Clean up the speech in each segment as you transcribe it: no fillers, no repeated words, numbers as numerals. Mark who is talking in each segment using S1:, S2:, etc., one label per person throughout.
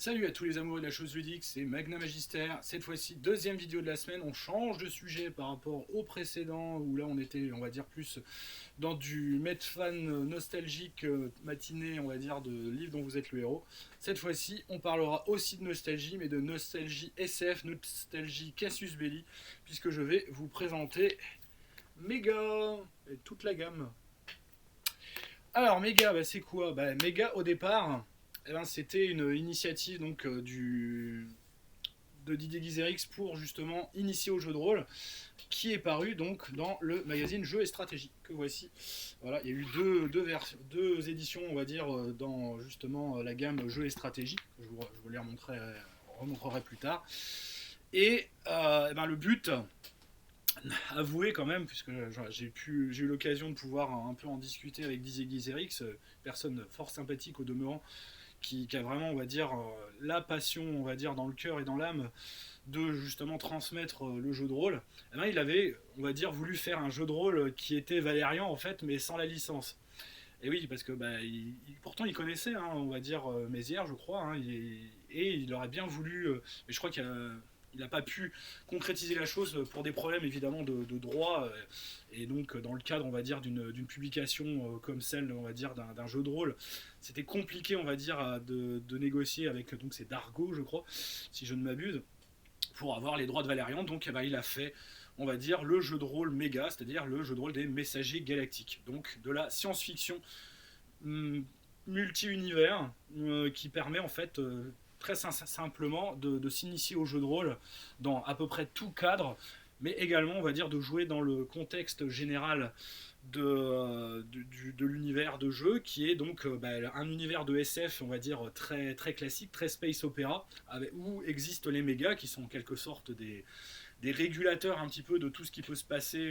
S1: Salut à tous les amoureux de la chose ludique, c'est Magna Magister. Cette fois-ci, deuxième vidéo de la semaine. On change de sujet par rapport au précédent où là on était, on va dire, plus dans du Medfan nostalgique matinée, on va dire, de livre dont vous êtes le héros. Cette fois-ci, on parlera aussi de nostalgie, mais de nostalgie SF, nostalgie Cassius Belli, puisque je vais vous présenter Mega et toute la gamme. Alors Mega, c'est quoi? Mega au départ, c'était une initiative donc de Didier Guizerix pour justement initier au jeu de rôle, qui est paru donc dans le magazine Jeux et Stratégie que voici. Voilà, il y a eu deux éditions, on va dire, dans justement la gamme Jeux et Stratégie. Je vous les remontrerai plus tard. Et le but, avoué quand même, puisque j'ai eu l'occasion de pouvoir un peu en discuter avec Didier Guizerix, personne fort sympathique au demeurant, qui a vraiment, on va dire, la passion, on va dire, dans le cœur et dans l'âme de justement transmettre le jeu de rôle. Il avait, on va dire, voulu faire un jeu de rôle qui était Valérian en fait, mais sans la licence. Et oui, parce que pourtant il connaissait, hein, on va dire, Mézières, je crois, hein, et il aurait bien voulu, mais je crois qu'il n'a pas pu concrétiser la chose pour des problèmes évidemment de droit, et donc dans le cadre, on va dire, d'une publication comme celle, on va dire, d'un jeu de rôle, c'était compliqué, on va dire, de négocier avec, donc c'est Dargo, je crois, si je ne m'abuse, pour avoir les droits de Valérian. Donc il a fait, on va dire, le jeu de rôle méga, c'est-à-dire le jeu de rôle des messagers galactiques, donc de la science-fiction multi-univers, qui permet en fait, très simplement de s'initier au jeu de rôle dans à peu près tout cadre, mais également, on va dire, de jouer dans le contexte général de l'univers de jeu, qui est donc un univers de SF, on va dire, très, très classique, très space opéra, où existent les mégas, qui sont en quelque sorte des régulateurs un petit peu de tout ce qui peut se passer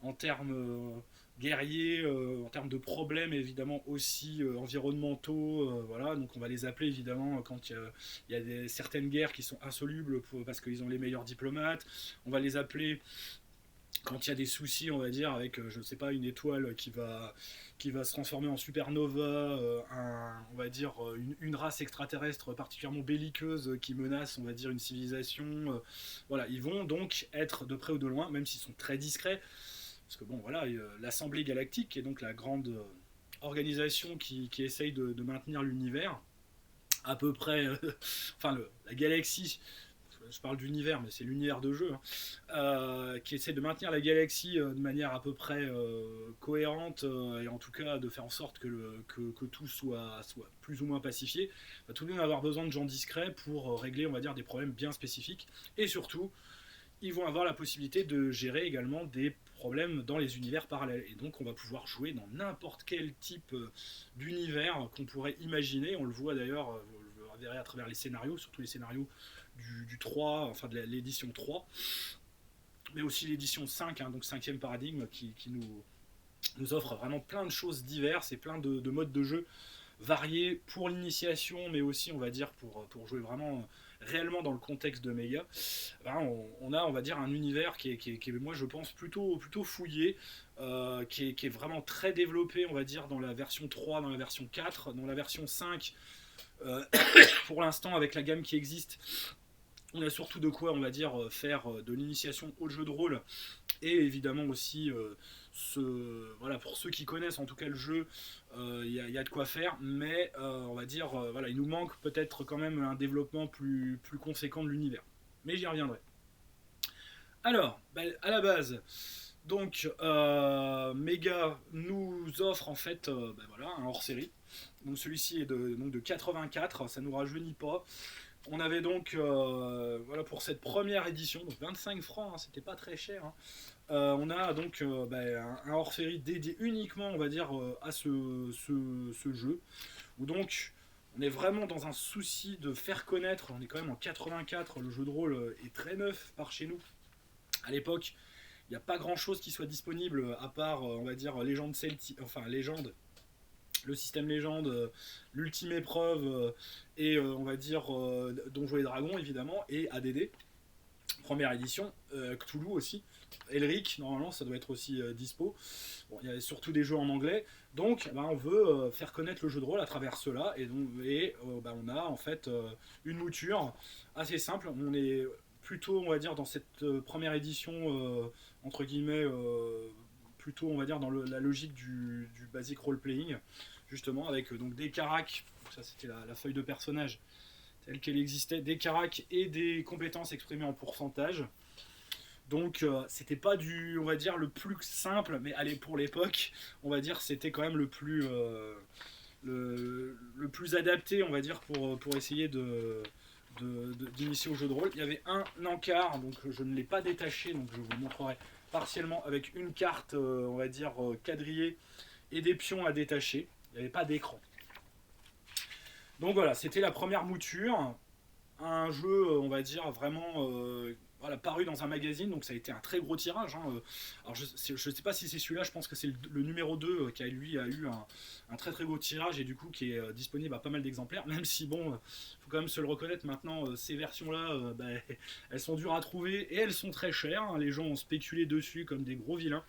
S1: en termes guerriers, en termes de problèmes évidemment aussi environnementaux, voilà, donc on va les appeler évidemment quand il y a certaines guerres qui sont insolubles parce qu'ils ont les meilleurs diplomates, on va les appeler quand il y a des soucis, on va dire, avec, je ne sais pas, une étoile qui va se transformer en supernova, on va dire, une race extraterrestre particulièrement belliqueuse qui menace, on va dire, une civilisation. Voilà, ils vont donc être de près ou de loin, même s'ils sont très discrets, parce que bon, voilà, l'Assemblée Galactique, qui est donc la grande organisation qui essaye de maintenir l'univers, à peu près, la galaxie, je parle d'univers, mais c'est l'univers de jeu, hein, qui essaie de maintenir la galaxie de manière à peu près cohérente, et en tout cas de faire en sorte que tout soit plus ou moins pacifié, va tout de même avoir besoin de gens discrets pour régler, on va dire, des problèmes bien spécifiques. Et surtout, ils vont avoir la possibilité de gérer également des problèmes dans les univers parallèles. Et donc on va pouvoir jouer dans n'importe quel type d'univers qu'on pourrait imaginer. On le voit d'ailleurs, vous le verrez à travers les scénarios, surtout les scénarios du 3, enfin de l'édition 3, mais aussi l'édition 5, hein, donc 5e paradigme, qui nous offre vraiment plein de choses diverses et plein de modes de jeu variés pour l'initiation, mais aussi, on va dire, pour jouer vraiment réellement dans le contexte de Mega. On a, on va dire, un univers qui est, moi je pense, plutôt fouillé, qui est vraiment très développé, on va dire, dans la version 3, dans la version 4, dans la version 5. Pour l'instant, avec la gamme qui existe, on a surtout de quoi, on va dire, faire de l'initiation au jeu de rôle, et évidemment aussi, voilà, pour ceux qui connaissent en tout cas le jeu, y a de quoi faire, mais on va dire, voilà, il nous manque peut-être quand même un développement plus conséquent de l'univers. Mais j'y reviendrai. Alors, à la base, donc Mega nous offre en fait, voilà, un hors-série. Donc celui-ci est donc de 84, ça nous rajeunit pas. On avait donc, voilà, pour cette première édition, donc 25 francs, hein, c'était pas très cher, hein. On a donc un hors-série dédié uniquement, on va dire, à ce jeu, où donc on est vraiment dans un souci de faire connaître. On est quand même en 84, le jeu de rôle est très neuf par chez nous. À l'époque, il n'y a pas grand chose qui soit disponible à part, on va dire, Légende Celtique, enfin Légende, le système légende, l'ultime épreuve, et on va dire Donjons et Dragons évidemment, et ADD. première édition, Cthulhu aussi, Elric, normalement ça doit être aussi dispo. Bon, il y a surtout des jeux en anglais, donc bah, on veut faire connaître le jeu de rôle à travers cela, bah, on a en fait une mouture assez simple. On est plutôt, on va dire, dans cette première édition, entre guillemets, plutôt, on va dire, dans la logique du basic role-playing, justement, avec donc des caracs, ça c'était la feuille de personnage telle qu'elle existait, des caracs et des compétences exprimées en pourcentage. Donc c'était pas du, on va dire, le plus simple, mais allez, pour l'époque, on va dire c'était quand même le plus adapté, on va dire, pour essayer d'initier au jeu de rôle. Il y avait un encart, donc je ne l'ai pas détaché, donc je vous le montrerai partiellement avec une carte, on va dire, quadrillée et des pions à détacher. Il n'y avait pas d'écran. Donc voilà, c'était la première mouture. Un jeu, on va dire, vraiment voilà, paru dans un magazine, donc ça a été un très gros tirage. Hein. Alors je ne sais pas si c'est celui-là, je pense que c'est le numéro 2 qui lui a eu un très très gros tirage et du coup qui est disponible à pas mal d'exemplaires, même si bon, faut quand même se le reconnaître maintenant, ces versions-là, bah, elles sont dures à trouver et elles sont très chères. Hein. Les gens ont spéculé dessus comme des gros vilains.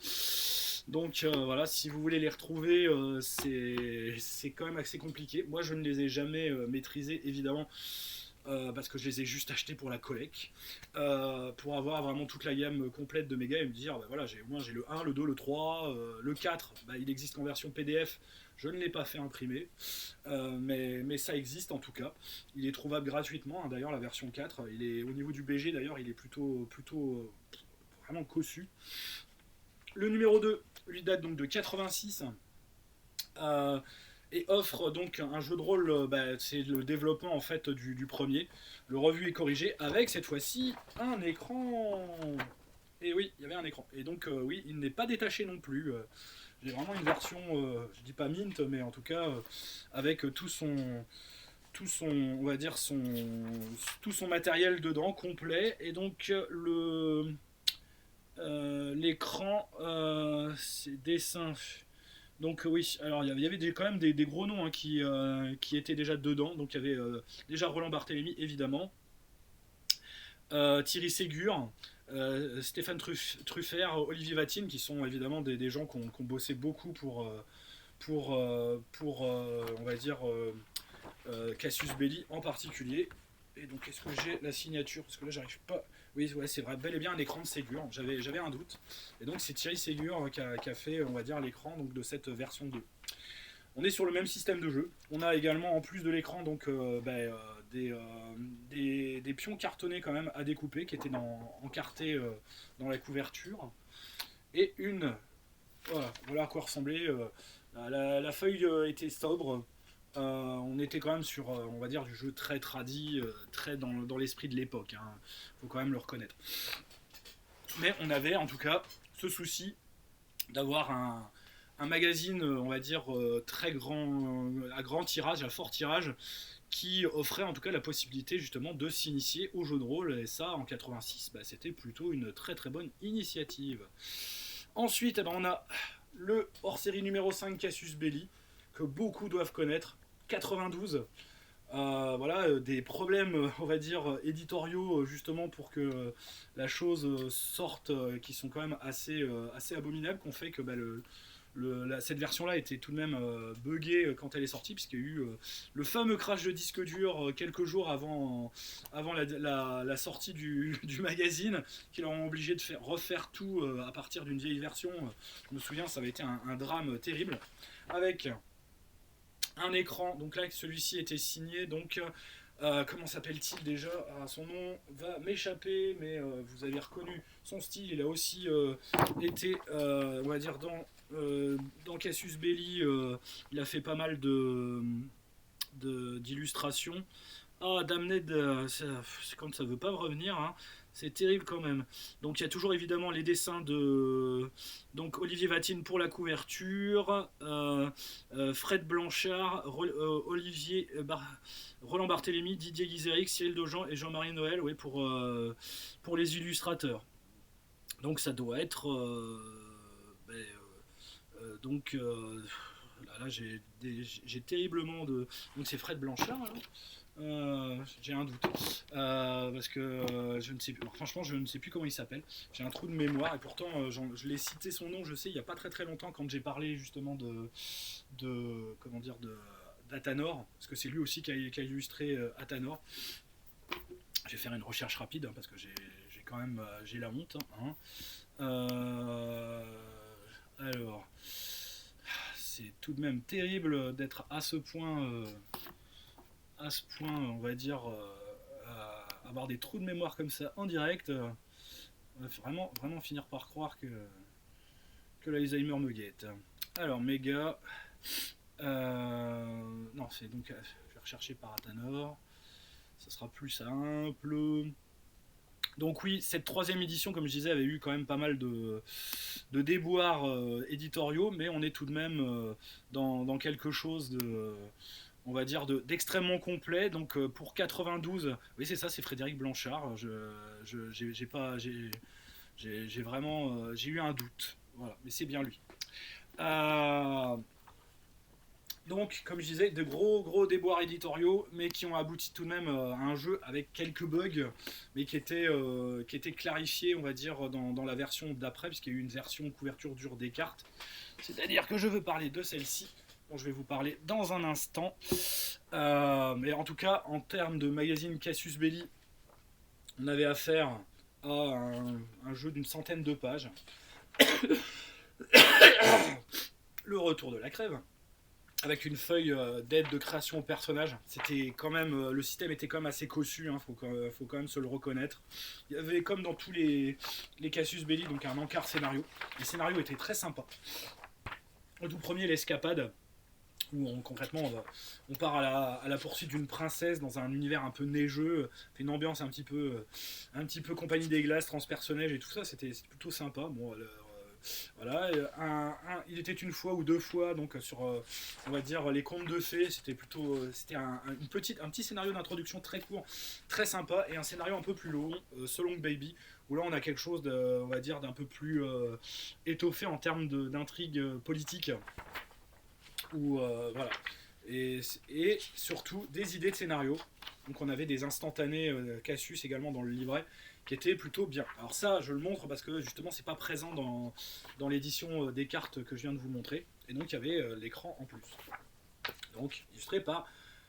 S1: Donc voilà, si vous voulez les retrouver, c'est quand même assez compliqué. Moi je ne les ai jamais maîtrisés évidemment. Parce que je les ai juste achetés pour la collecte, pour avoir vraiment toute la gamme complète de Mega et me dire, bah voilà, moi j'ai le 1, le 2, le 3, le 4, bah, il existe en version PDF, je ne l'ai pas fait imprimer, mais ça existe en tout cas. Il est trouvable gratuitement, hein, d'ailleurs la version 4, il est, au niveau du BG d'ailleurs, il est plutôt vraiment cossu. Le numéro 2, lui date donc de 86. Et offre donc un jeu de rôle, bah, c'est le développement en fait du premier, le revu et corrigé, avec cette fois-ci un écran. Et oui, il y avait un écran. Et donc oui, il n'est pas détaché non plus. J'ai vraiment une version, je dis pas mint, mais en tout cas avec on va dire tout son matériel dedans complet. Et donc l'écran, c'est dessin. Donc oui, alors il y avait quand même des gros noms hein, qui étaient déjà dedans. Donc il y avait déjà Roland Barthélémy évidemment, Thierry Ségur, Stéphane Truffert, Olivier Vatine, qui sont évidemment des gens qui ont bossé beaucoup on va dire, Cassius Belli en particulier. Et donc est-ce que j'ai la signature? Parce que là j'arrive pas. Oui, ouais, c'est vrai, bel et bien un écran de Ségur. J'avais un doute. Et donc c'est Thierry Ségur qui a fait, on va dire, l'écran donc, de cette version 2. On est sur le même système de jeu. On a également, en plus de l'écran, donc des pions cartonnés quand même à découper qui étaient encartés dans la couverture. Et voilà à quoi ressemblait. La feuille était sobre. On était quand même sur, on va dire, du jeu très tradi, très dans l'esprit de l'époque. Hein. Faut quand même le reconnaître. Mais on avait en tout cas ce souci d'avoir un magazine, on va dire, très grand, à grand tirage, à fort tirage, qui offrait en tout cas la possibilité justement de s'initier au jeu de rôle. Et ça, en 86, bah, c'était plutôt une très très bonne initiative. Ensuite, eh ben, on a le hors-série numéro 5, Cassius Belli, que beaucoup doivent connaître. 92. Voilà, des problèmes, on va dire, éditoriaux, justement, pour que la chose sorte, qui sont quand même assez abominables, qu'on fait que bah, cette version-là était tout de même buggée quand elle est sortie, puisqu'il y a eu le fameux crash de disque dur quelques jours avant la sortie du magazine, qui leur ont obligé de refaire tout à partir d'une vieille version. Je me souviens, ça avait été un drame terrible, avec un écran. Donc là, celui-ci était signé, donc comment s'appelle-t-il déjà? Son nom va m'échapper, mais vous avez reconnu son style. Il a aussi été, on va dire, dans Cassius Belli, il a fait pas mal d'illustrations. Ah, Damned, c'est quand ça veut pas me revenir, hein. C'est terrible quand même. Donc il y a toujours évidemment les dessins de donc Olivier Vatine pour la couverture, Fred Blanchard, Roland Barthélémy, Didier Guizéric, Cyril Dojean et Jean-Marie Noël, ouais, pour les illustrateurs. Donc ça doit être donc là j'ai terriblement de. Donc c'est Fred Blanchard. Hein. j'ai un doute. Parce que je ne sais plus. Alors, franchement, je ne sais plus comment il s'appelle. J'ai un trou de mémoire et pourtant, je l'ai cité son nom, je sais, il n'y a pas très très longtemps quand j'ai parlé justement comment dire, d'Athanor, parce que c'est lui aussi qui a illustré Athanor. Je vais faire une recherche rapide parce que j'ai quand même j'ai la honte. Hein. Alors, c'est tout de même terrible d'être à ce point, on va dire, à avoir des trous de mémoire comme ça en direct. On va vraiment finir par croire que l'Alzheimer me guette. Alors, méga. Non, c'est donc. Je vais rechercher par Athanor. Ça sera plus simple. Donc oui, cette troisième édition, comme je disais, avait eu quand même pas mal de déboires éditoriaux, mais on est tout de même dans quelque chose de, on va dire, d'extrêmement complet. Donc pour 92, oui c'est ça, c'est Frédéric Blanchard. J'ai vraiment, j'ai eu un doute. Voilà, mais c'est bien lui. Donc, comme je disais, de gros déboires éditoriaux, mais qui ont abouti tout de même à un jeu avec quelques bugs, mais qui étaient clarifiés, on va dire, dans la version d'après, puisqu'il y a eu une version couverture dure des cartes. C'est-à-dire que je veux parler de celle-ci, dont je vais vous parler dans un instant. Mais en tout cas, en termes de magazine Cassius Belli, on avait affaire à un jeu d'une centaine de pages. Le retour de la crève. Avec une feuille d'aide de création au personnage. C'était quand même, le système était quand même assez cossu, hein, faut quand même se le reconnaître. Il y avait, comme dans tous les Cassius Belli, donc un encart scénario. Les scénarios étaient très sympas. Au tout premier, l'escapade, où concrètement on part à la poursuite d'une princesse dans un univers un peu neigeux, une ambiance un petit peu Compagnie des Glaces, transpersonnage et tout ça, c'était plutôt sympa. Bon, voilà, il était une fois ou deux fois donc sur on va dire les contes de fées, c'était un petit scénario d'introduction très court, très sympa, et un scénario un peu plus long, So Long Baby, où là on a quelque chose on va dire d'un peu plus étoffé en termes d'intrigue politique, où voilà, et surtout des idées de scénario. Donc on avait des instantanés Cassius également dans le livret, qui était plutôt bien. Alors ça, je le montre parce que justement, c'est pas présent dans l'édition des cartes que je viens de vous montrer. Et donc, il y avait l'écran en plus. Donc, illustré par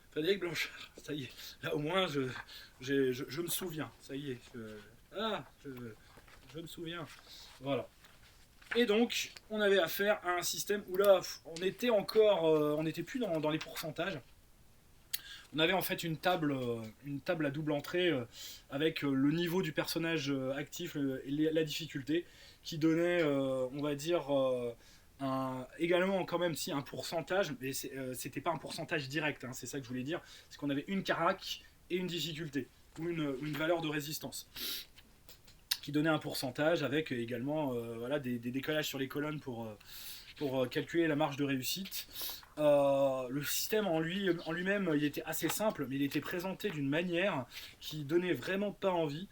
S1: Frédéric Blanchard. Ça y est, là au moins, je me souviens. Ça y est, je me souviens. Voilà. Et donc, on avait affaire à un système où là, on n'était plus dans les pourcentages. On avait en fait une table à double entrée avec le niveau du personnage actif et la difficulté, qui donnait, on va dire, également quand même si un pourcentage, mais c'était pas un pourcentage direct, hein, c'est ça que je voulais dire, c'est qu'on avait une carac et une difficulté, ou une valeur de résistance, qui donnait un pourcentage avec également voilà, des décollages sur les colonnes pour calculer la marge de réussite. Le système en lui-même, il était assez simple, mais il était présenté d'une manière qui donnait vraiment pas envie.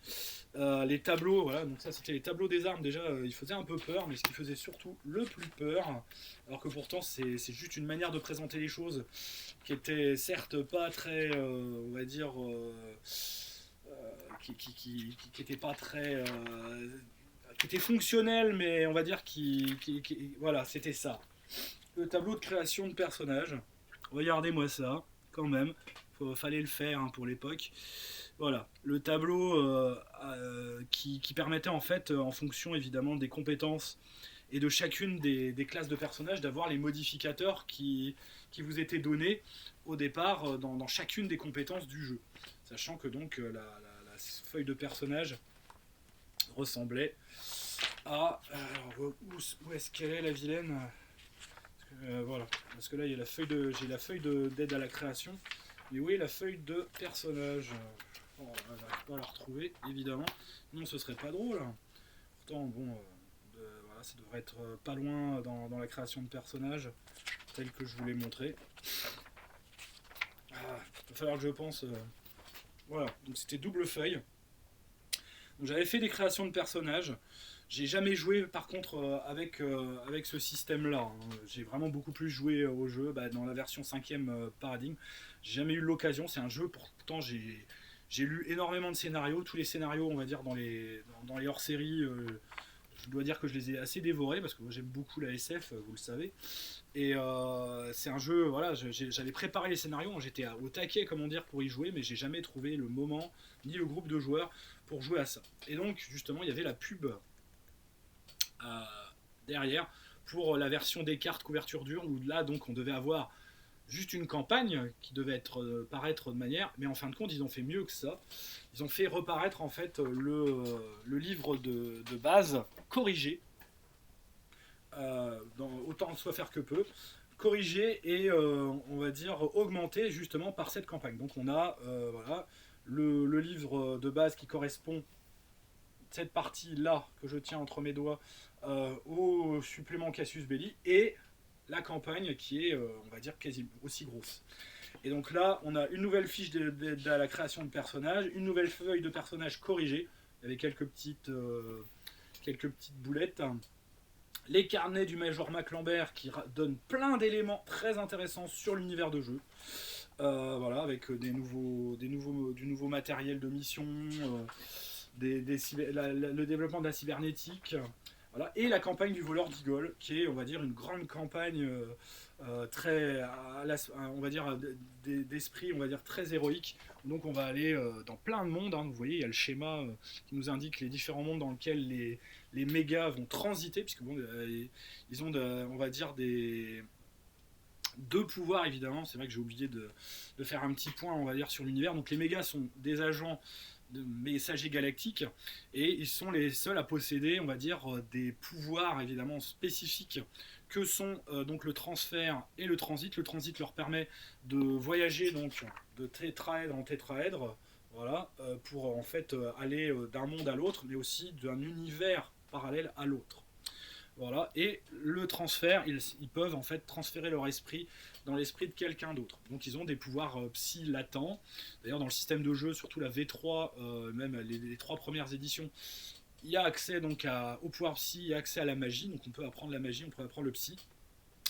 S1: Les tableaux, voilà, donc ça c'était les tableaux des armes, déjà ils faisaient un peu peur, mais ce qui faisait surtout le plus peur, alors que pourtant c'est juste une manière de présenter les choses qui était certes pas très, on va dire, qui était pas très, qui était fonctionnel, mais on va dire voilà, c'était ça. Le tableau de création de personnages. Regardez-moi ça, quand même. Fallait le faire hein, pour l'époque. Voilà, le tableau qui permettait en fait, en fonction évidemment des compétences et de chacune des classes de personnages, d'avoir les modificateurs qui vous étaient donnés au départ dans chacune des compétences du jeu. Sachant que donc la feuille de personnage ressemblait à... Alors, où est-ce qu'elle est la vilaine ? Voilà, parce que là j'ai la feuille d'aide à la création, mais oui, la feuille de personnage. On n'arrive pas à la retrouver, évidemment. Non, ce serait pas drôle. Pourtant, bon, voilà, ça devrait être pas loin dans la création de personnage, tel que je vous l'ai montré. Il va falloir que je pense. Voilà, donc c'était double feuille. Donc, j'avais fait des créations de personnages. J'ai jamais joué par contre avec ce système-là, hein. J'ai vraiment beaucoup plus joué au jeu dans la version 5e paradigme. J'ai jamais eu l'occasion, c'est un jeu pourtant j'ai lu énormément de scénarios, tous les scénarios on va dire dans les hors-séries, je dois dire que je les ai assez dévorés parce que moi j'aime beaucoup la SF, vous le savez. Et c'est un jeu, voilà, j'avais préparé les scénarios, j'étais au taquet comment dire pour y jouer, mais j'ai jamais trouvé le moment ni le groupe de joueurs pour jouer à ça. Et donc justement il y avait la pub euh, derrière pour la version des cartes couverture dure où là donc on devait avoir juste une campagne qui devait être paraître de manière, mais en fin de compte ils ont fait mieux que ça. Ils ont fait reparaître en fait le livre de base corrigé, autant soit faire que peu, corrigé et on va dire augmenté justement par cette campagne. Donc on a voilà, le livre de base qui correspond cette partie là que je tiens entre mes doigts au supplément Cassius Belli et la campagne qui est on va dire quasi aussi grosse. Et donc là on a une nouvelle fiche de la création de personnages, une nouvelle feuille de personnages corrigée avec quelques petites boulettes, les carnets du Major McLambert qui donnent plein d'éléments très intéressants sur l'univers de jeu. Voilà, avec du nouveau matériel de mission, le développement de la cybernétique, voilà, et la campagne du voleur d'Igol, qui est, on va dire, une grande campagne très, on va dire, d'esprit, on va dire, très héroïque. Donc on va aller dans plein de mondes, hein. Vous voyez, il y a le schéma qui nous indique les différents mondes dans lesquels les mégas vont transiter, puisque bon, ils ont, on va dire, deux pouvoirs évidemment. C'est vrai que j'ai oublié de faire un petit point on va dire sur l'univers. Donc les mégas sont des agents de messagers galactiques et ils sont les seuls à posséder on va dire des pouvoirs évidemment spécifiques que sont donc le transfert et le transit. Le transit leur permet de voyager donc de tétraèdre en tétraèdre, voilà, pour en fait aller d'un monde à l'autre mais aussi d'un univers parallèle à l'autre. Voilà. Et le transfert, ils peuvent en fait transférer leur esprit dans l'esprit de quelqu'un d'autre. Donc ils ont des pouvoirs psy latents. D'ailleurs dans le système de jeu, surtout la V3, même les trois premières éditions, il y a accès donc au pouvoir psy, il y a accès à la magie. Donc on peut apprendre la magie, on peut apprendre le psy.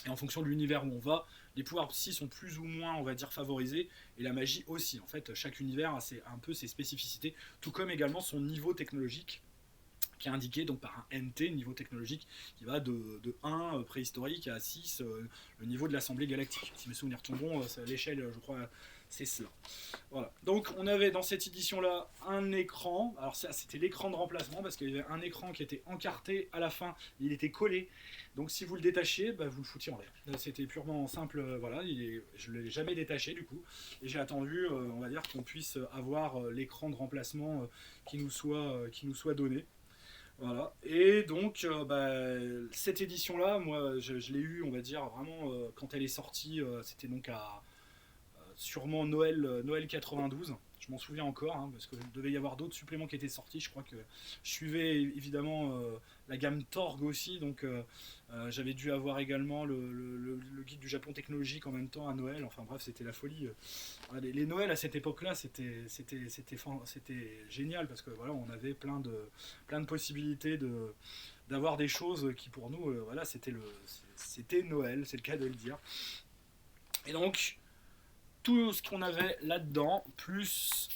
S1: Et en fonction de l'univers où on va, les pouvoirs psy sont plus ou moins, on va dire, favorisés, et la magie aussi. En fait, chaque univers a un peu ses spécificités, tout comme également son niveau technologique qui est indiqué donc par un NT, niveau technologique, qui va de 1 préhistorique à 6, le niveau de l'Assemblée galactique. Si mes souvenirs sont bons, à l'échelle, je crois, c'est cela. Voilà. Donc on avait dans cette édition-là un écran, alors ça c'était l'écran de remplacement, parce qu'il y avait un écran qui était encarté à la fin, il était collé, donc si vous le détachiez, bah, vous le foutiez en l'air. C'était purement simple, voilà, je ne l'ai jamais détaché du coup, et j'ai attendu, on va dire, qu'on puisse avoir l'écran de remplacement qui nous soit donné. Voilà. Et donc, cette édition-là, moi, je l'ai eue, on va dire, vraiment, quand elle est sortie, c'était donc à sûrement Noël 92. Je m'en souviens encore, hein, parce qu'il devait y avoir d'autres suppléments qui étaient sortis. Je crois que je suivais évidemment la gamme Torg aussi, donc j'avais dû avoir également le guide du Japon technologique en même temps à Noël. Enfin bref, c'était la folie. Les Noëls à cette époque-là, c'était génial parce que voilà, on avait plein de possibilités d'avoir des choses qui pour nous, voilà, c'était Noël, c'est le cas de le dire. Et donc tout ce qu'on avait là-dedans, plus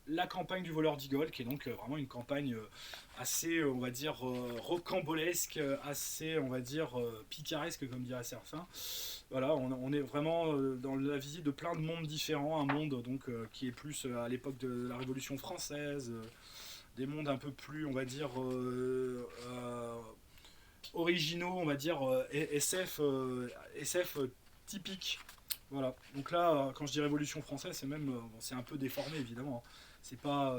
S1: la campagne du voleur d'Igol, qui est donc vraiment une campagne assez, on va dire, rocambolesque, assez, on va dire, picaresque, comme dirait certains. Voilà, on est vraiment dans la visite de plein de mondes différents, un monde donc qui est plus à l'époque de la Révolution française, des mondes un peu plus, on va dire, originaux, on va dire, SF typique. Voilà. Donc là, quand je dis Révolution française, c'est même, bon, c'est un peu déformé évidemment. C'est pas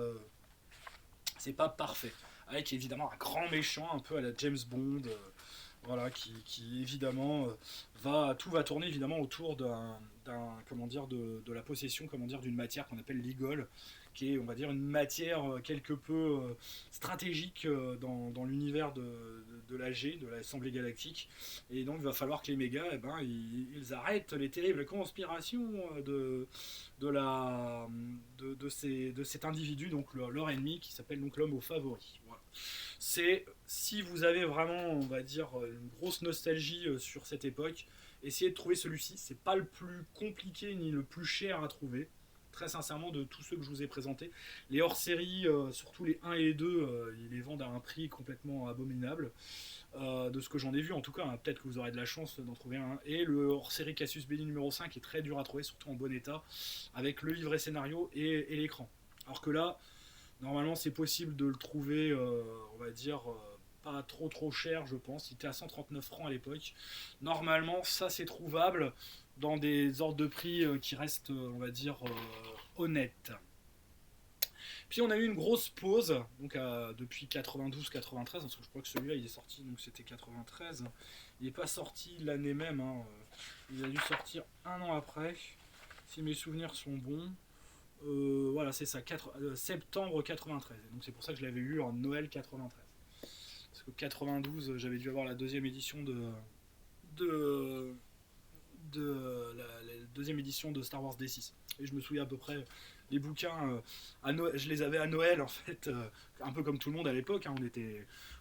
S1: parfait. Avec évidemment un grand méchant, un peu à la James Bond, voilà, qui évidemment tout va tourner évidemment autour de la possession d'une matière qu'on appelle l'Igol, qui est, on va dire, une matière quelque peu stratégique dans l'univers de l'AG, de l'Assemblée Galactique. Et donc il va falloir que les mégas, ils arrêtent les terribles conspirations de cet individu, donc leur ennemi, qui s'appelle donc l'homme au favori. Voilà. C'est, si vous avez vraiment, on va dire, une grosse nostalgie sur cette époque, essayez de trouver celui-ci. C'est pas le plus compliqué ni le plus cher à trouver. Très sincèrement, de tous ceux que je vous ai présentés. Les hors-série, surtout les 1 et les 2, ils les vendent à un prix complètement abominable. De ce que j'en ai vu en tout cas, hein. Peut-être que vous aurez de la chance d'en trouver un. Et le hors-série Cassius Belli numéro 5 est très dur à trouver, surtout en bon état, avec le livret scénario et l'écran. Alors que là, normalement c'est possible de le trouver, on va dire, pas trop cher je pense. Il était à 139 francs à l'époque. Normalement ça c'est trouvable dans des ordres de prix qui restent, on va dire, honnêtes. Puis on a eu une grosse pause, donc depuis 92-93, parce que je crois que celui-là il est sorti, donc c'était 93. Il n'est pas sorti l'année même, hein. Il a dû sortir un an après, si mes souvenirs sont bons. Voilà, c'est ça, septembre 93. Donc c'est pour ça que je l'avais eu en Noël 93. Parce que 92, j'avais dû avoir la deuxième édition de la deuxième édition de Star Wars D6. Et je me souviens à peu près, les bouquins, je les avais à Noël en fait, un peu comme tout le monde à l'époque, hein.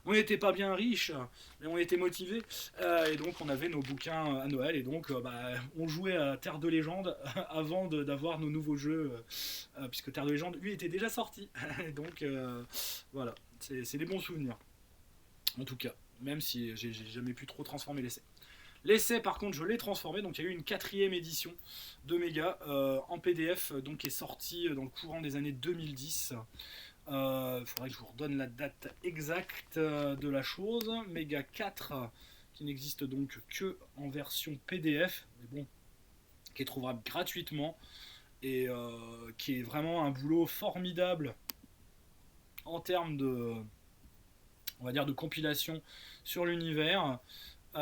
S1: On n'était pas bien riches, mais on était motivés, et donc on avait nos bouquins à Noël, et donc on jouait à Terre de Légende avant d'avoir nos nouveaux jeux, puisque Terre de Légende, lui, était déjà sorti. Donc voilà, c'est des bons souvenirs, en tout cas, même si j'ai jamais pu trop transformer l'essai. L'essai, par contre, je l'ai transformé, donc il y a eu une 4e édition de Méga en PDF, donc qui est sortie dans le courant des années 2010. Il faudrait que je vous redonne la date exacte de la chose. Méga 4, qui n'existe donc que en version PDF, mais bon, qui est trouvable gratuitement, et qui est vraiment un boulot formidable en termes de, on va dire, de compilation sur l'univers. Il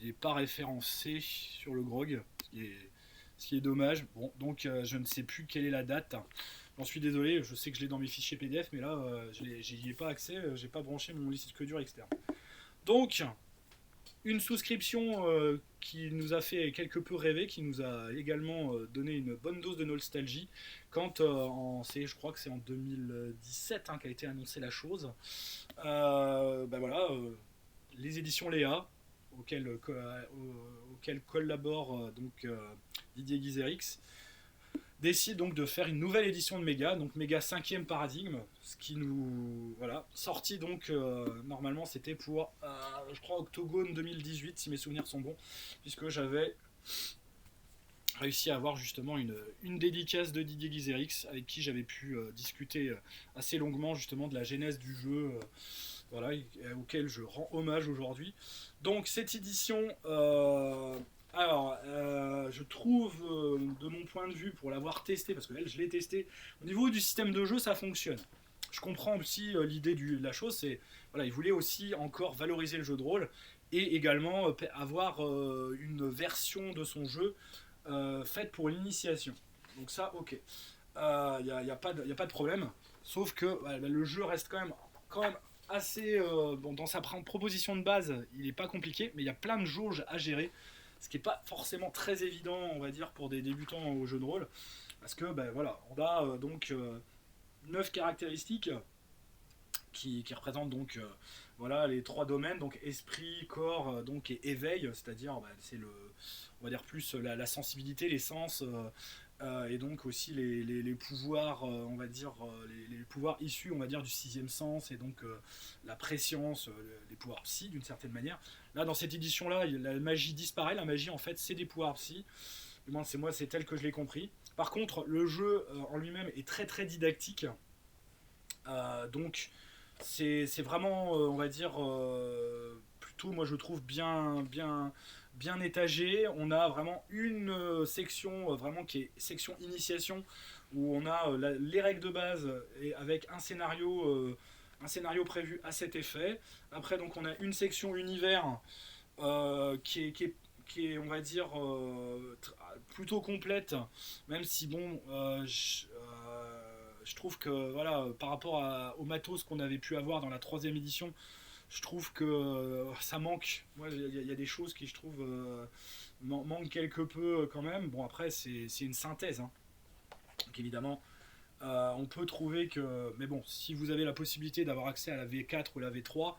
S1: n'est pas référencé sur le GROG, ce qui est dommage. Bon, donc je ne sais plus quelle est la date. J'en suis désolé, je sais que je l'ai dans mes fichiers PDF, mais là, j'y ai pas accès, j'ai pas branché mon disque dur externe. Donc, une souscription qui nous a fait quelque peu rêver, qui nous a également donné une bonne dose de nostalgie, quand je crois que c'est en 2017 qu'a été annoncée la chose. Les éditions Léa, auxquelles collabore Didier Guizerix, décide donc de faire une nouvelle édition de Méga, donc Méga 5e paradigme, ce qui nous... Voilà, sorti donc, normalement c'était pour, je crois, Octogone 2018, si mes souvenirs sont bons, puisque j'avais réussi à avoir justement une dédicace de Didier Guizerix, avec qui j'avais pu discuter assez longuement justement de la genèse du jeu, voilà, auquel je rends hommage aujourd'hui. Donc cette édition... je trouve, de mon point de vue, pour l'avoir testé, parce que elle, je l'ai testé, au niveau du système de jeu, ça fonctionne. Je comprends aussi l'idée de la chose, c'est, voilà, il voulait aussi encore valoriser le jeu de rôle, et également avoir une version de son jeu faite pour l'initiation. Donc ça, ok. Y a pas de problème, sauf que le jeu reste quand même assez... dans sa proposition de base, il n'est pas compliqué, mais il y a plein de jauges à gérer, ce qui n'est pas forcément très évident, on va dire, pour des débutants au jeu de rôle, parce que voilà, on a 9 caractéristiques qui représentent donc voilà, les 3 domaines, donc esprit, corps, et éveil, c'est-à-dire c'est on va dire plus la sensibilité, les sens, et donc aussi les pouvoirs, on va dire les pouvoirs issus, on va dire, du 6e sens, et donc la préscience, les pouvoirs psy d'une certaine manière. Là, dans cette édition là, la magie disparaît. La magie, en fait, c'est des pouvoirs psy, du moins c'est tel que je l'ai compris. Par contre, le jeu en lui-même est très très didactique, donc c'est vraiment, on va dire, plutôt, moi je trouve bien étagé. On a vraiment une section vraiment qui est section initiation, où on a les règles de base, et avec un scénario prévu à cet effet. Après, donc, on a une section univers qui est, on va dire, plutôt complète, même si bon, je trouve que voilà, par rapport au matos qu'on avait pu avoir dans la troisième édition, je trouve que ça manque. Moi, il y a des choses qui, je trouve, manquent quelque peu quand même. Bon, après, c'est une synthèse, hein. Donc évidemment, on peut trouver que. Mais bon, si vous avez la possibilité d'avoir accès à la V4 ou la V3,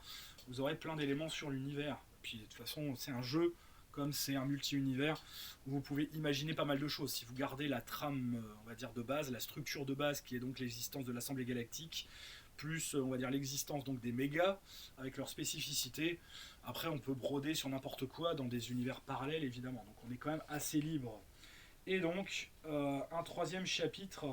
S1: vous aurez plein d'éléments sur l'univers. Puis de toute façon, c'est un jeu, comme c'est un multi-univers, où vous pouvez imaginer pas mal de choses. Si vous gardez la trame, on va dire, de base, la structure de base qui est donc l'existence de l'Assemblée galactique, plus on va dire l'existence donc des mégas avec leurs spécificités. Après, on peut broder sur n'importe quoi dans des univers parallèles, évidemment. Donc on est quand même assez libre. Et donc, un troisième chapitre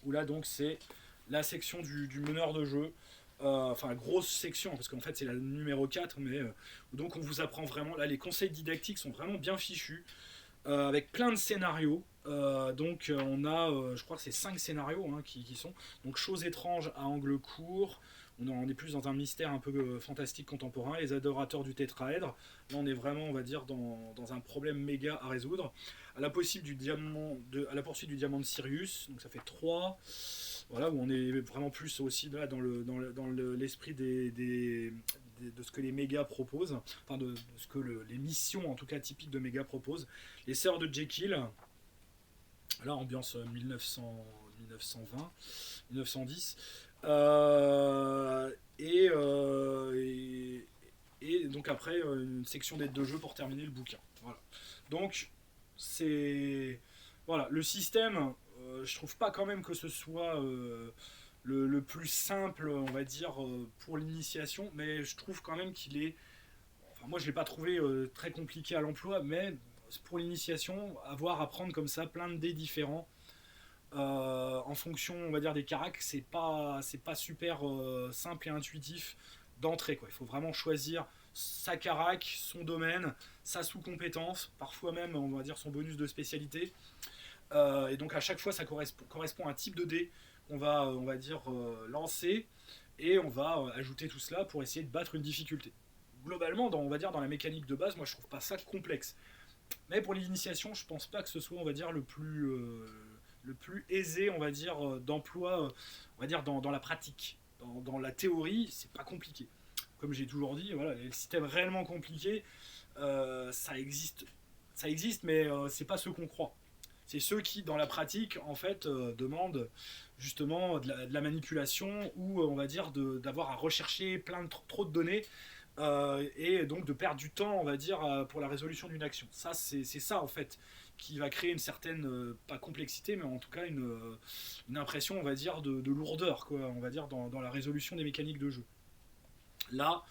S1: où là donc c'est la section du meneur de jeu, enfin la grosse section, parce qu'en fait c'est la numéro 4, mais donc on vous apprend vraiment, là les conseils didactiques sont vraiment bien fichus, avec plein de scénarios. Donc on a, je crois que c'est 5 scénarios hein, qui sont, donc choses étranges à angle court, on est plus dans un mystère un peu fantastique contemporain, les adorateurs du tétraèdre, là on est vraiment on va dire dans un problème méga à résoudre, à la, à la poursuite du diamant de Sirius, donc ça fait 3. Voilà, où on est vraiment plus aussi là dans l'esprit de ce que les mégas proposent, enfin de ce que les missions en tout cas typiques de méga proposent. Les sœurs de Jekyll, là ambiance 1900, 1920, 1910, et donc après une section d'aide de jeu pour terminer le bouquin. Voilà. Donc c'est voilà le système. Je trouve pas quand même que ce soit le plus simple, on va dire, pour l'initiation, mais je trouve quand même qu'il est. Enfin, moi, je l'ai pas trouvé très compliqué à l'emploi, mais pour l'initiation, avoir à prendre comme ça plein de dés différents en fonction, on va dire, des caracs, c'est pas super simple et intuitif d'entrée, quoi. Il faut vraiment choisir sa carac, son domaine, sa sous-compétence, parfois même, on va dire, son bonus de spécialité. Et donc à chaque fois, ça correspond à un type de dé qu'on va, on va dire, lancer, et on va ajouter tout cela pour essayer de battre une difficulté. Globalement, on va dire dans la mécanique de base, moi je trouve pas ça complexe. Mais pour l'initiation, je pense pas que ce soit, on va dire, le plus aisé, on va dire, d'emploi, on va dire dans la pratique. Dans la théorie, c'est pas compliqué. Comme j'ai toujours dit, voilà, les systèmes réellement compliqués, ça existe, mais c'est pas ce qu'on croit. C'est ceux qui, dans la pratique, en fait, demandent justement de la manipulation ou, on va dire, d'avoir à rechercher plein de trop de données et donc de perdre du temps, on va dire, pour la résolution d'une action. Ça, c'est ça, en fait, qui va créer une certaine, pas complexité, mais en tout cas une impression, on va dire, de lourdeur, quoi, on va dire, dans la résolution des mécaniques de jeu. Là,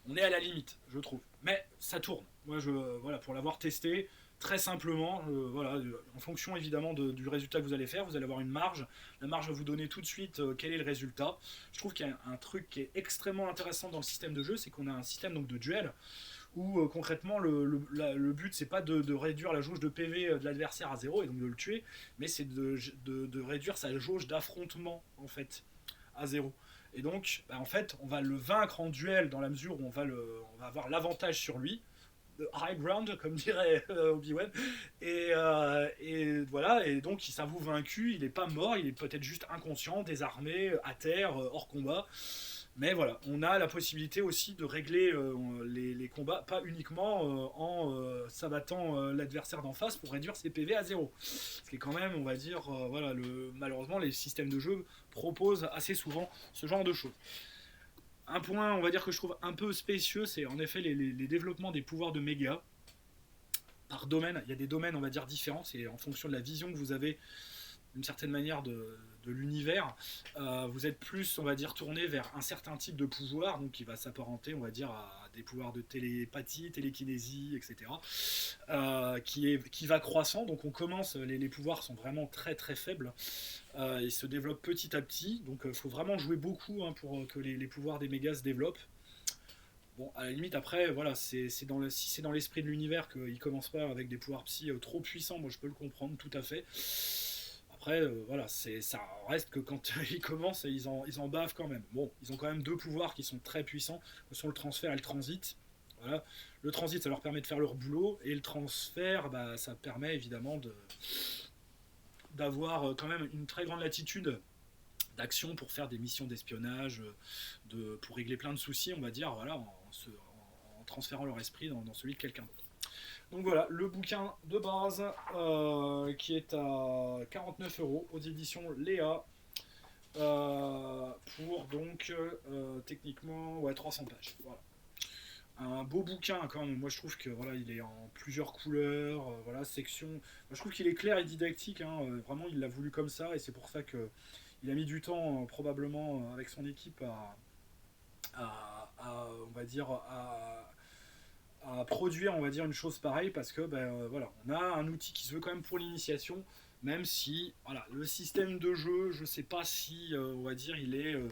S1: on est à la limite, je trouve. Mais ça tourne. Moi, voilà, pour l'avoir testé, très simplement, voilà, en fonction évidemment du résultat que vous allez faire, vous allez avoir une marge. La marge va vous donner tout de suite quel est le résultat. Je trouve qu'il y a un truc qui est extrêmement intéressant dans le système de jeu, c'est qu'on a un système donc de duel où concrètement le but c'est pas de réduire la jauge de PV de l'adversaire à zéro et donc de le tuer, mais c'est de réduire sa jauge d'affrontement en fait à zéro. Et donc, en fait, on va le vaincre en duel dans la mesure où on va avoir l'avantage sur lui, de high ground, comme dirait Obi-Wan. Et voilà, et donc il s'avoue vaincu, il n'est pas mort, il est peut-être juste inconscient, désarmé, à terre, hors combat. Mais voilà, on a la possibilité aussi de régler les combats, pas uniquement en s'abattant l'adversaire d'en face pour réduire ses PV à zéro. Ce qui est quand même, on va dire, voilà, malheureusement, les systèmes de jeu proposent assez souvent ce genre de choses. Un point, on va dire, que je trouve un peu spécieux, c'est en effet les développements des pouvoirs de méga. Par domaine, il y a des domaines, on va dire, différents, c'est en fonction de la vision que vous avez d'une certaine manière de l'univers, vous êtes plus, on va dire, tourné vers un certain type de pouvoir, donc qui va s'apparenter, on va dire, à des pouvoirs de télépathie, télékinésie, etc., qui va croissant. Donc on commence, les pouvoirs sont vraiment très très faibles, ils se développent petit à petit, donc il faut vraiment jouer beaucoup hein, pour que les pouvoirs des mégas se développent. Bon, à la limite, après, voilà, si c'est dans l'esprit de l'univers qu'il commence pas avec des pouvoirs psy trop puissants, moi je peux le comprendre tout à fait. Après, voilà, ça reste que quand ils commencent, ils en bavent quand même. Bon, ils ont quand même deux pouvoirs qui sont très puissants, que sont le transfert et le transit. voilà. Le transit, ça leur permet de faire leur boulot, et le transfert, bah, ça permet évidemment d'avoir quand même une très grande latitude d'action pour faire des missions d'espionnage, pour régler plein de soucis, on va dire, voilà, en transférant leur esprit dans celui de quelqu'un d'autre. Donc voilà, le bouquin de base qui est à 49 € aux éditions Léa pour donc techniquement ouais, 300 pages. Voilà. Un beau bouquin quand même. Moi je trouve que voilà, il est en plusieurs couleurs, voilà, section. Moi, je trouve qu'il est clair et didactique. Hein, vraiment, il l'a voulu comme ça et c'est pour ça que il a mis du temps probablement avec son équipe on va dire à produire, on va dire, une chose pareille parce que ben, voilà, on a un outil qui se veut quand même pour l'initiation, même si voilà, le système de jeu, je sais pas si on va dire il est en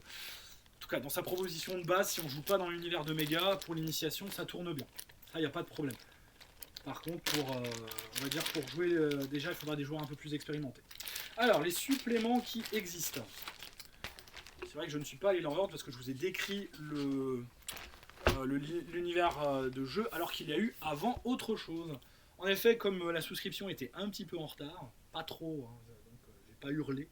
S1: tout cas dans sa proposition de base, si on joue pas dans l'univers de Méga, pour l'initiation ça tourne bien. Ça, il n'y a pas de problème. Par contre, on va dire pour jouer déjà, il faudra des joueurs un peu plus expérimentés. Alors, les suppléments qui existent. C'est vrai que je ne suis pas allé dans l'ordre parce que je vous ai décrit l'univers de jeu alors qu'il y a eu avant autre chose. En effet, comme la souscription était un petit peu en retard, pas trop, hein, donc j'ai pas hurlé,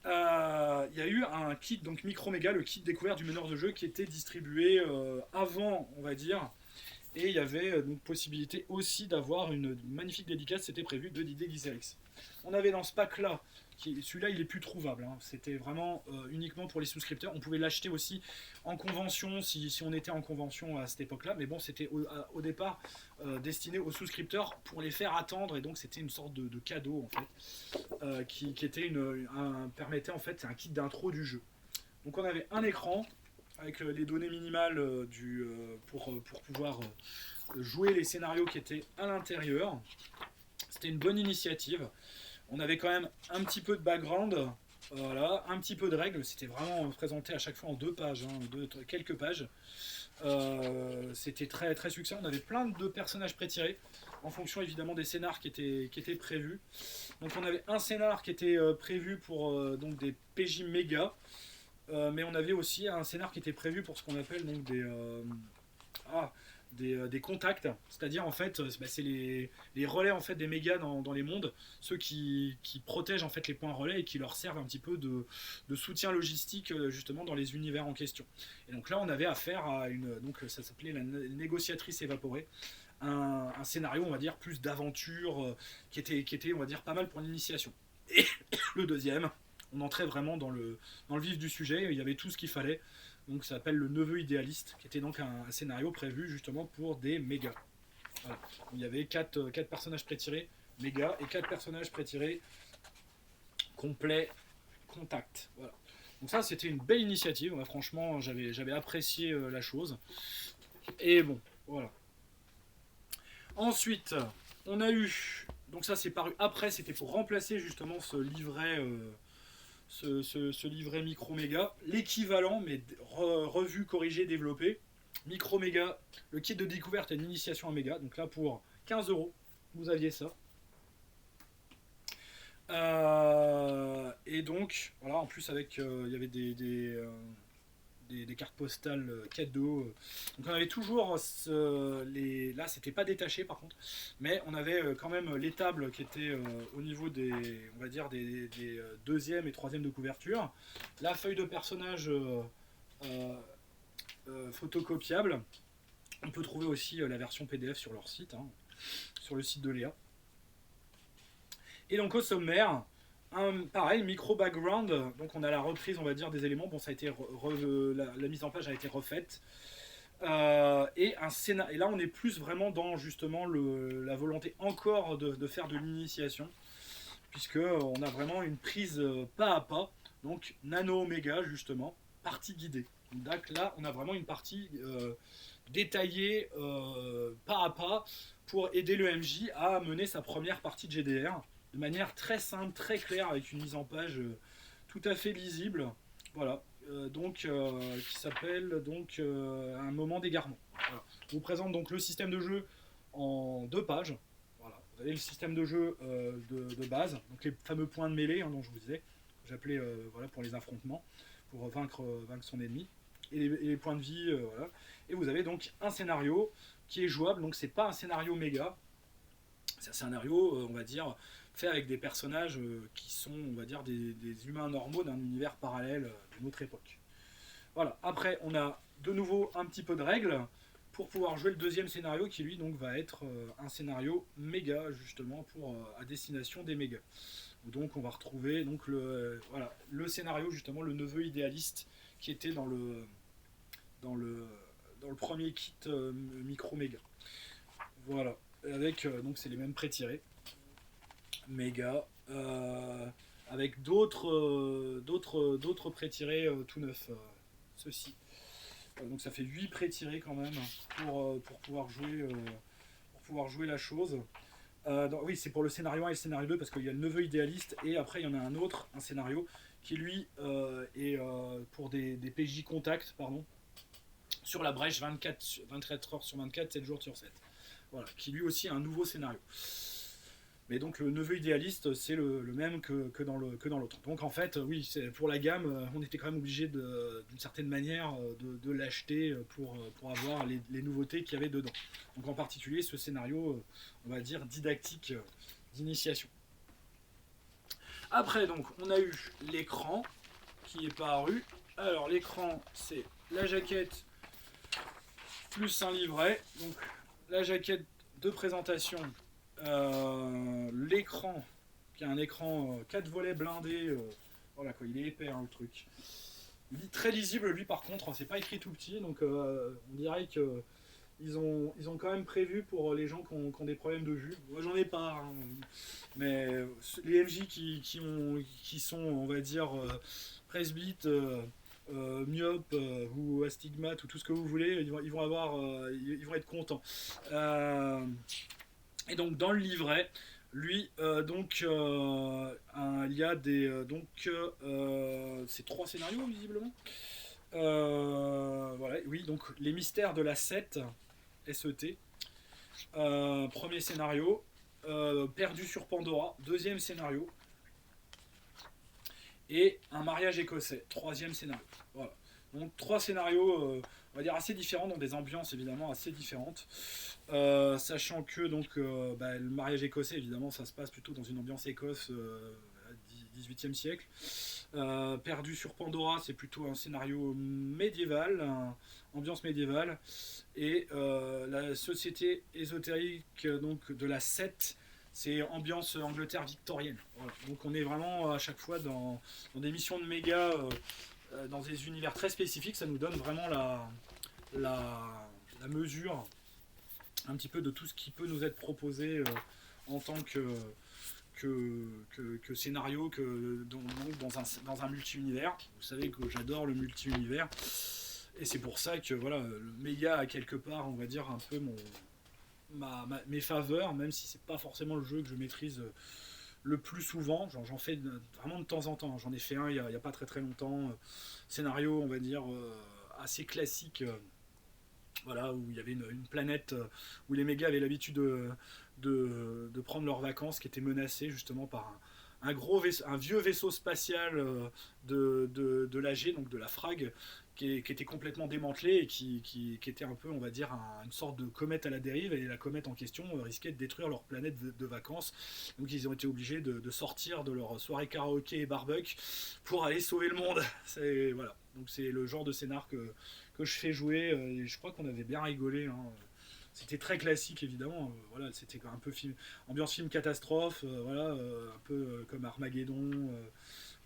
S1: il y a eu un kit, donc Microméga, le kit découvert du meneur de jeu qui était distribué avant, on va dire, et il y avait donc possibilité aussi d'avoir une magnifique dédicace, c'était prévu, de Didier Guizerix. On avait dans ce pack-là, celui-là il est plus trouvable, hein. C'était vraiment uniquement pour les souscripteurs. On pouvait l'acheter aussi en convention si on était en convention à cette époque-là, mais bon, c'était au départ destiné aux souscripteurs pour les faire attendre, et donc c'était une sorte de cadeau en fait, qui était permettait en fait, c'est un kit d'intro du jeu. Donc on avait un écran avec les données minimales pour pouvoir jouer les scénarios qui étaient à l'intérieur. C'était une bonne initiative. On avait quand même un petit peu de background, voilà, un petit peu de règles. C'était vraiment présenté à chaque fois en 2 pages, hein, quelques pages. C'était très, très succinct. On avait plein de personnages prétirés, en fonction évidemment des scénars qui étaient prévus. Donc on avait un scénar qui était prévu pour donc des PJ méga, mais on avait aussi un scénar qui était prévu pour ce qu'on appelle donc des contacts, c'est-à-dire en fait c'est les relais en fait des mégas dans les mondes, ceux qui protègent en fait les points relais et qui leur servent un petit peu de soutien logistique justement dans les univers en question. Et donc là on avait affaire à donc ça s'appelait la négociatrice évaporée, un scénario on va dire plus d'aventure qui était on va dire pas mal pour l'initiation. Et le deuxième, on entrait vraiment dans le vif du sujet, il y avait tout ce qu'il fallait. Donc ça s'appelle le neveu idéaliste, qui était donc un scénario prévu justement pour des mégas. Voilà. Il y avait 4 personnages prétirés méga et 4 personnages prétirés complets contact. Voilà. Donc ça c'était une belle initiative. Moi, franchement j'avais apprécié la chose. Et bon, voilà. Ensuite, on a eu, donc ça c'est paru après, c'était pour remplacer justement ce livret ce livret Microméga, l'équivalent, mais revu, corrigé, développé. Microméga, le kit de découverte et d'initiation à méga. Donc là, pour 15 €, vous aviez ça. Et donc, voilà, en plus, avec, il y avait des cartes postales cadeaux. Donc on avait toujours là c'était pas détaché par contre, mais on avait quand même les tables qui étaient au niveau des, on va dire des deuxième et troisième de couverture, la feuille de personnage photocopiable. On peut trouver aussi la version PDF sur leur site, hein, sur le site de Léa. Et donc au sommaire, pareil, micro background, donc on a la reprise, on va dire, des éléments. Bon, ça a été la mise en page a été refaite. Et là, on est plus vraiment dans justement la volonté encore de faire de l'initiation, puisque on a vraiment une prise pas à pas. Donc nano oméga justement, partie guidée. Donc là, on a vraiment une partie détaillée pas à pas pour aider le MJ à mener sa première partie de GDR de manière très simple, très claire, avec une mise en page tout à fait lisible. Voilà. Qui s'appelle donc un moment d'égarement. Voilà. Je vous présente donc le système de jeu en 2 pages. Voilà. Vous avez le système de jeu de base, donc les fameux points de mêlée, hein, dont je vous disais, que j'appelais voilà, pour les affrontements, pour vaincre son ennemi, et les points de vie. Voilà. Et vous avez donc un scénario qui est jouable. Donc c'est pas un scénario méga, c'est un scénario, on va dire, fait avec des personnages qui sont, on va dire, des humains normaux d'un univers parallèle d'une autre époque. Voilà. Après, on a de nouveau un petit peu de règles pour pouvoir jouer le deuxième scénario qui lui donc va être un scénario méga justement pour à destination des mégas. Donc on va retrouver donc voilà, le scénario justement le neveu idéaliste qui était dans le, dans le premier kit micro méga. Voilà, avec donc c'est les mêmes pré-tirés méga avec d'autres pré-tirés tout neufs ceci. Donc ça fait 8 pré-tirés quand même pour pouvoir jouer la chose. Oui, c'est pour le scénario 1 et le scénario 2 parce qu'il y a le neveu idéaliste et après il y en a un autre, un scénario qui lui est pour des PJ contact, pardon, sur la brèche 24 heures sur 24, 7 jours sur 7. Voilà, qui lui aussi a un nouveau scénario. Mais donc le neveu idéaliste, c'est le même que dans l'autre. Donc en fait, oui, pour la gamme, on était quand même obligé d'une certaine manière de l'acheter pour avoir les nouveautés qu'il y avait dedans. Donc en particulier ce scénario, on va dire didactique d'initiation. Après donc on a eu l'écran qui est paru. Alors l'écran c'est la jaquette plus un livret. Donc la jaquette de présentation. L'écran, qui a un écran 4 volets blindés, voilà quoi, il est épais hein, le truc. Très lisible lui par contre, c'est pas écrit tout petit, donc on dirait que ils ont quand même prévu pour les gens qui ont des problèmes de vue. Moi j'en ai pas, hein, mais les MJ qui sont, on va dire, presbytes, myopes ou astigmates ou tout ce que vous voulez, ils vont être contents. Et donc dans le livret, lui, il y a c'est 3 scénarios visiblement. Voilà, oui, donc les mystères de la SET. Premier scénario, perdu sur Pandora. Deuxième scénario, et un mariage écossais. Troisième scénario. Voilà. Donc 3 scénarios, on va dire assez différents, dans des ambiances évidemment assez différentes. Sachant que donc, le mariage écossais, évidemment, ça se passe plutôt dans une ambiance Écosse 18e siècle. Perdu sur Pandora, c'est plutôt un scénario médiéval, ambiance médiévale. Et la société ésotérique donc, de la SET, c'est ambiance Angleterre victorienne. Voilà. Donc on est vraiment à chaque fois dans des missions de méga, dans des univers très spécifiques. Ça nous donne vraiment la mesure un petit peu de tout ce qui peut nous être proposé en tant que scénario, dans un multi-univers. Vous savez que j'adore le multi-univers. Et c'est pour ça que voilà, le méga a quelque part, on va dire, un peu mes faveurs, même si c'est pas forcément le jeu que je maîtrise le plus souvent. J'en fais vraiment de temps en temps. J'en ai fait un il y a pas très très longtemps. Scénario, on va dire, assez classique. Voilà, où il y avait une planète où les mégas avaient l'habitude de prendre leurs vacances, qui était menacée justement par un vieux vaisseau spatial de l'AG, donc de la Frag, qui était complètement démantelé et qui était un peu, on va dire, une sorte de comète à la dérive, et la comète en question risquait de détruire leur planète de vacances. Donc ils ont été obligés de sortir de leur soirée karaoké et barbecue pour aller sauver le monde. Voilà. Donc c'est le genre de scénar que je fais jouer, et je crois qu'on avait bien rigolé. Hein. C'était très classique évidemment, voilà, c'était un peu ambiance film catastrophe, voilà, un peu comme Armageddon,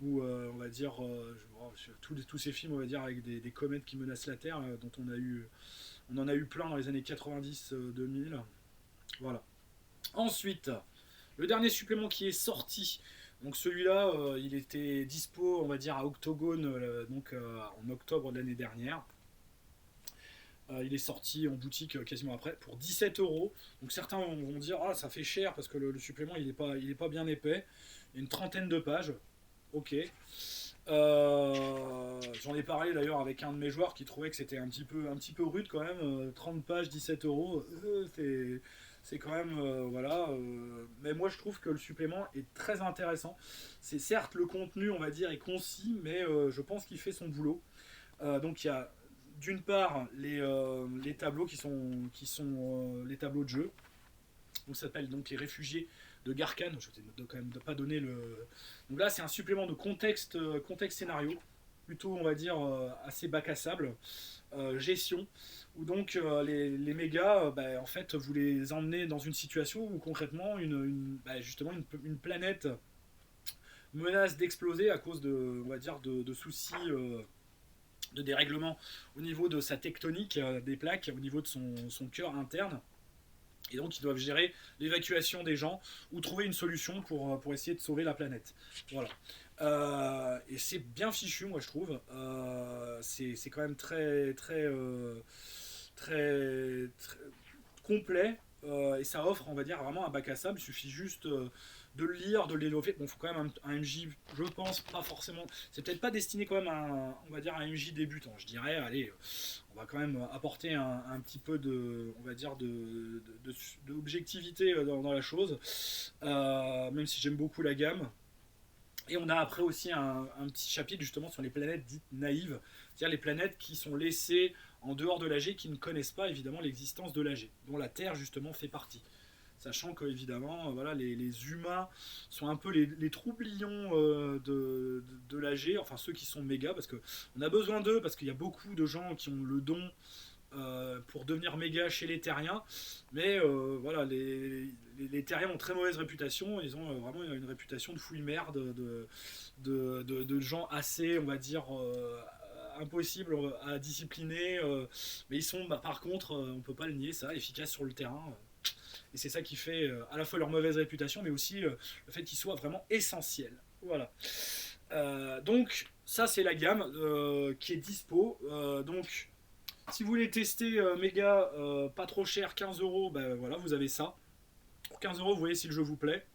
S1: ou on va dire tous ces films, on va dire, avec des comètes qui menacent la Terre, dont on en a eu plein dans les années 90-2000. Voilà. Ensuite, le dernier supplément qui est sorti, donc celui-là, il était dispo, on va dire, à Octogone, en octobre de l'année dernière. Il est sorti en boutique quasiment après pour 17€. Donc certains vont dire ah ça fait cher parce que le supplément il est pas bien épais. Il y a une trentaine de pages. Ok. J'en ai parlé d'ailleurs avec un de mes joueurs qui trouvait que c'était un petit peu rude quand même. 30 pages, 17€, c'est quand même voilà. Mais moi je trouve que le supplément est très intéressant. C'est certes le contenu on va dire est concis, mais je pense qu'il fait son boulot. Donc il y a d'une part les tableaux qui sont les tableaux de jeu. Donc ça s'appelle donc les réfugiés de Garkhan. Je vais quand même pas donner le. Donc là c'est un supplément de contexte scénario, plutôt on va dire assez bac à sable, gestion, où donc les mégas, bah, en fait vous les emmenez dans une situation où concrètement justement une planète menace d'exploser à cause de, on va dire, de soucis de dérèglement au niveau de sa tectonique des plaques, au niveau de son cœur interne. Et donc ils doivent gérer l'évacuation des gens ou trouver une solution pour essayer de sauver la planète. Voilà. Et c'est bien fichu, moi je trouve. C'est quand même très complet. Et ça offre, on va dire, vraiment un bac à sable. Il suffit juste de le lire, de le développer. Bon, il faut quand même un MJ, je pense, pas forcément. C'est peut-être pas destiné quand même à on va dire, un MJ débutant. Je dirais, allez, on va quand même apporter un petit peu de, on va dire, d'objectivité dans la chose. Même si j'aime beaucoup la gamme. Et on a après aussi un petit chapitre justement sur les planètes dites naïves, c'est-à-dire les planètes qui sont laissées en dehors de l'AG, qui ne connaissent pas évidemment l'existence de l'AG, dont la Terre justement fait partie. Sachant que évidemment, voilà, les humains sont un peu les troublions de l'AG, enfin ceux qui sont méga, parce qu'on a besoin d'eux, parce qu'il y a beaucoup de gens qui ont le don pour devenir méga chez les terriens. Mais voilà, les terriens ont très mauvaise réputation. Ils ont vraiment une réputation de fouille-merde, de gens assez, on va dire, impossibles à discipliner. Mais ils sont, bah, par contre, on peut pas le nier, ça, efficaces sur le terrain. Et c'est ça qui fait à la fois leur mauvaise réputation, mais aussi le fait qu'ils soient vraiment essentiels. Voilà. Donc, ça, c'est la gamme qui est dispo. Donc, si vous voulez tester méga pas trop cher, 15 €, ben voilà, vous avez ça. Pour 15 €, vous voyez si le jeu vous plaît.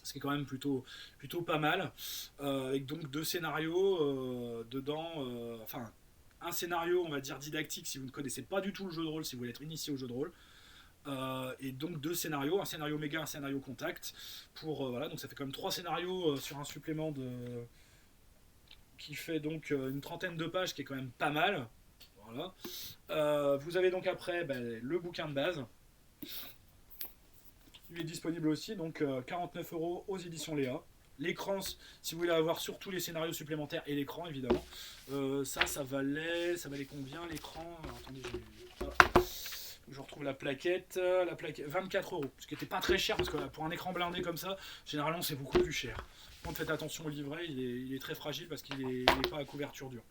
S1: Ce qui est quand même plutôt pas mal. Avec donc 2 scénarios dedans. Enfin, un scénario, on va dire, didactique si vous ne connaissez pas du tout le jeu de rôle, si vous voulez être initié au jeu de rôle. Et donc 2 scénarios, un scénario méga, un scénario contact. Voilà, donc ça fait quand même 3 scénarios sur un supplément qui fait donc une trentaine de pages, qui est quand même pas mal. Voilà. Vous avez donc après le bouquin de base. Il est disponible aussi, donc 49 € aux éditions Léa. L'écran, si vous voulez avoir surtout les scénarios supplémentaires et l'écran évidemment. Ça valait combien l'écran? Attendez, je retrouve la plaquette, 24 €, ce qui n'était pas très cher parce que pour un écran blindé comme ça, généralement c'est beaucoup plus cher. Par contre, faites attention au livret, il est très fragile parce qu'il n'est pas à couverture dure.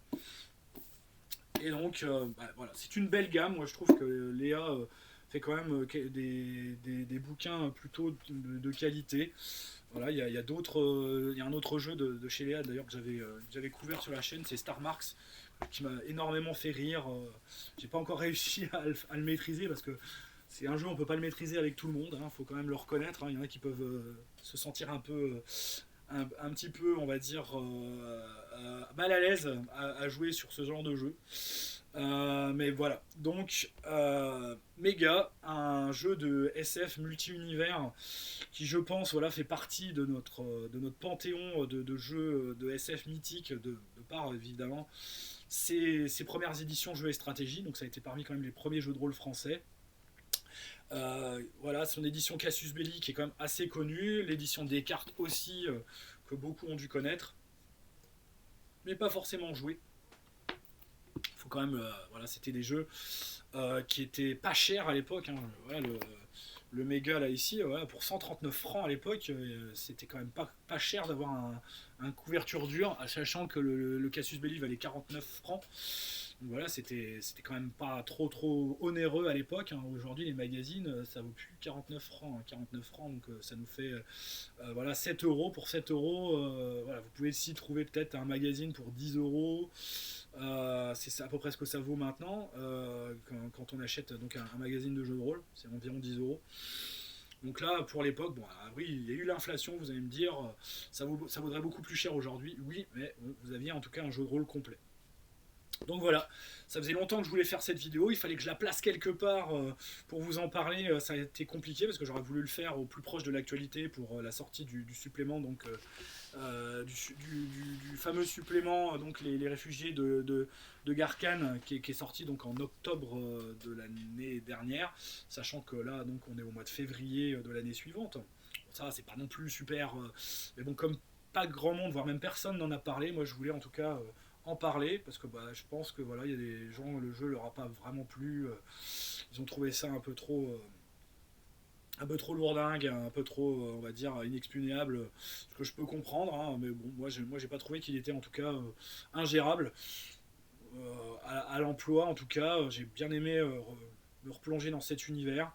S1: Et donc, voilà, c'est une belle gamme. Moi, je trouve que Léa fait quand même des bouquins plutôt de qualité. Voilà, il y a d'autres, il y a un autre jeu de chez Léa d'ailleurs que j'avais couvert sur la chaîne, c'est Star Marks, qui m'a énormément fait rire. J'ai pas encore réussi à le maîtriser parce que c'est un jeu, on peut pas le maîtriser avec tout le monde. Faut quand même le reconnaître. Il y en a qui peuvent se sentir un peu un petit peu, on va dire, mal à l'aise à jouer sur ce genre de jeu. Mais voilà, donc Méga, un jeu de SF multi-univers qui, je pense, voilà, fait partie de notre panthéon de jeux de SF mythiques, de par évidemment ses premières éditions jeux et stratégie. Donc ça a été parmi quand même les premiers jeux de rôle français. Voilà, son édition Casus Belli qui est quand même assez connue, l'édition Descartes aussi, que beaucoup ont dû connaître, mais pas forcément joué. Faut quand même, voilà, c'était des jeux qui étaient pas chers à l'époque. Voilà, le méga là ici, voilà, pour 139 francs à l'époque, c'était quand même pas cher d'avoir un couverture dure, sachant que le Casus Belli valait 49 francs. Donc voilà, c'était quand même pas trop onéreux à l'époque. Aujourd'hui, les magazines, ça vaut plus 49 francs. 49 francs, donc ça nous fait voilà, 7 € pour 7 €. Voilà, vous pouvez aussi trouver peut-être un magazine pour 10 €. C'est à peu près ce que ça vaut maintenant quand on achète donc un magazine de jeux de rôle, c'est environ 10 €. Donc là, pour l'époque, bon, oui, il y a eu l'inflation, vous allez me dire, ça vaudrait beaucoup plus cher aujourd'hui. Oui, mais vous aviez en tout cas un jeu de rôle complet. Donc voilà, ça faisait longtemps que je voulais faire cette vidéo, il fallait que je la place quelque part pour vous en parler, ça a été compliqué parce que j'aurais voulu le faire au plus proche de l'actualité pour la sortie du supplément, donc du fameux supplément, donc les réfugiés de Garkhan qui est sorti donc en octobre de l'année dernière, sachant que là donc on est au mois de février de l'année suivante. Bon, ça c'est pas non plus super, mais bon comme pas grand monde, voire même personne n'en a parlé, moi je voulais en tout cas en parler parce que bah, je pense que voilà il y a des gens le jeu leur a pas vraiment plu, ils ont trouvé ça un peu trop lourdingue, un peu trop, on va dire, inexpugnable, ce que je peux comprendre, hein, mais bon, moi j'ai pas trouvé qu'il était en tout cas ingérable à l'emploi. En tout cas, j'ai bien aimé me replonger dans cet univers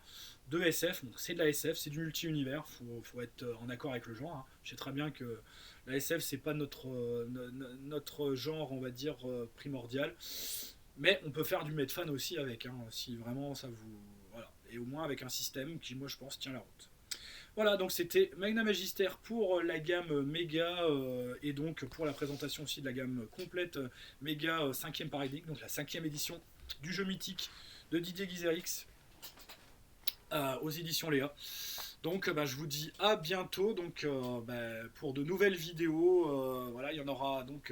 S1: de SF. Donc c'est de la SF, c'est du multi-univers, faut être en accord avec le genre. Hein. Je sais très bien que la SF c'est pas notre genre, on va dire, primordial, mais on peut faire du Medfan aussi avec, hein, si vraiment ça vous. Voilà. Et au moins avec un système qui, moi, je pense, tient la route. Voilà, donc c'était Magna Magister pour la gamme Méga et donc pour la présentation aussi de la gamme complète Méga 5e paradigme, donc la 5e édition du jeu mythique de Didier Guizerix aux éditions Léa. Donc bah, je vous dis à bientôt donc, bah, pour de nouvelles vidéos. Voilà, il y en aura donc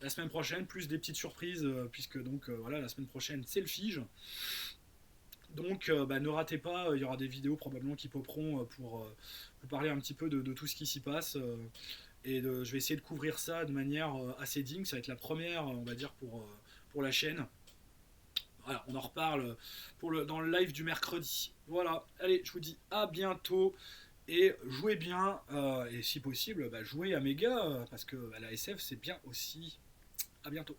S1: la semaine prochaine, plus des petites surprises, puisque donc voilà, la semaine prochaine c'est le Fige. Donc bah, ne ratez pas, il y aura des vidéos probablement qui poperont pour vous parler un petit peu de tout ce qui s'y passe. Je vais essayer de couvrir ça de manière assez digne. Ça va être la première, on va dire, pour la chaîne. Voilà, on en reparle dans le live du mercredi. Voilà, allez, je vous dis à bientôt et jouez bien. Et si possible, bah, jouez à Méga parce que bah, la SF c'est bien aussi. À bientôt.